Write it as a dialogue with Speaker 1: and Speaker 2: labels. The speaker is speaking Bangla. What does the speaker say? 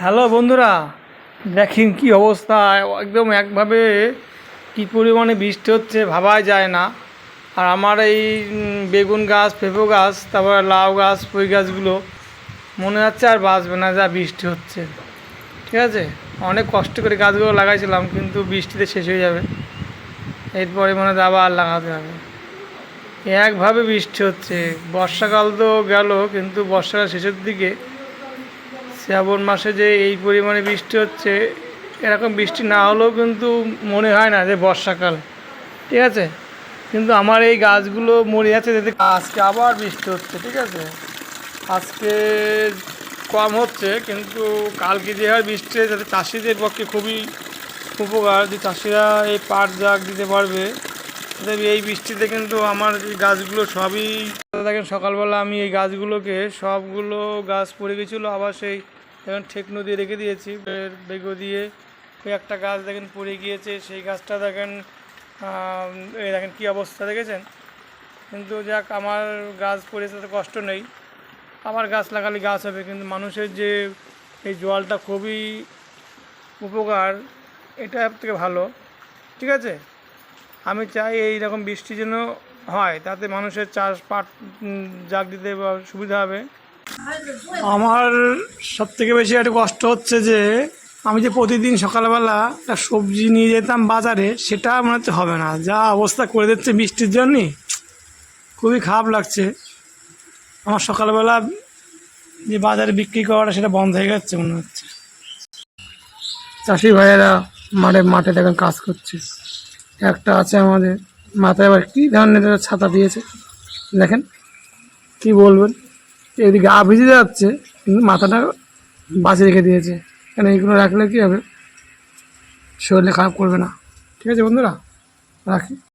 Speaker 1: হ্যালো বন্ধুরা, দেখেন কি অবস্থা। একদম একভাবে কি পরিমাণে বৃষ্টি হচ্ছে ভাবাই যায় না। আর আমার এই বেগুন গাছ, পেঁপে গাছ, তারপর লাউ গাছ, পুঁই গাছগুলো মনে হচ্ছে আর বাঁচবে না, যা বৃষ্টি হচ্ছে। ঠিক আছে, অনেক কষ্ট করে গাছগুলো লাগাইছিলাম, কিন্তু বৃষ্টিতে শেষ হয়ে যাবে। এরপরে মনে হয় আবার লাগাতে হবে। একভাবে বৃষ্টি হচ্ছে। বর্ষাকাল তো গেল, কিন্তু বর্ষাকাল শেষের দিকে শ্রাবণ মাসে যে এই পরিমাণে বৃষ্টি হচ্ছে, এরকম বৃষ্টি না হলেও কিন্তু মনে হয় না যে বর্ষাকাল। ঠিক আছে, কিন্তু আমার এই গাছগুলো মরে যাচ্ছে, যাতে আজকে আবার বৃষ্টি হচ্ছে। ঠিক আছে, আজকে কম হচ্ছে, কিন্তু কালকে যে হয় বৃষ্টি, যাতে চাষিদের পক্ষে খুবই উপকার, যে চাষিরা এই পাট জাগ দিতে পারবে। এই বৃষ্টিতে কিন্তু আমার এই গাছগুলো সবই দেখেন, সকালবেলা আমি এই গাছগুলোকে সবগুলো গাছ পড়ে গেছিলো, আবার সেই এখন ঠেকনো দিয়ে রেখে দিয়েছি বেগো দিয়ে। ওই একটা গাছ দেখেন পড়ে গিয়েছে, সেই গাছটা দেখেন, এই দেখেন কী অবস্থা দেখেছেন। কিন্তু যাক, আমার গাছ পড়েছে তো কষ্ট নেই, আমার গাছ লাগালে গাছ হবে। কিন্তু মানুষের যে এই জলটা খুবই উপকার, এটা সব থেকে ভালো। ঠিক আছে, আমি চাই এই রকম বৃষ্টি যেন হয়, তাতে মানুষের চাষ পাট জাগ দিতে সুবিধা হবে। আমার সবথেকে বেশি একটা কষ্ট হচ্ছে যে আমি যে প্রতিদিন সকালবেলা একটা সবজি নিয়ে যেতাম বাজারে, সেটা মনে হচ্ছে হবে না, যা অবস্থা করে দিচ্ছে বৃষ্টির জন্যে। খুবই খারাপ লাগছে। আমার সকালবেলা যে বাজারে বিক্রি করাটা, সেটা বন্ধ হয়ে যাচ্ছে মনে হচ্ছে। চাষি ভাইয়েরা মাঠে মাঠে দেখেন কাজ করছে। একটা আছে আমাদের মাথায় আবার কী ধরনের ছাতা দিয়েছে দেখেন, কি বলবেন। এদিকে গা ভিজে যাচ্ছে, কিন্তু মাথাটা বাঁচিয়ে রেখে দিয়েছে। কেন এইগুলো রাখলে কী হবে, শরীরে খারাপ করবে না। ঠিক আছে বন্ধুরা, রাখি।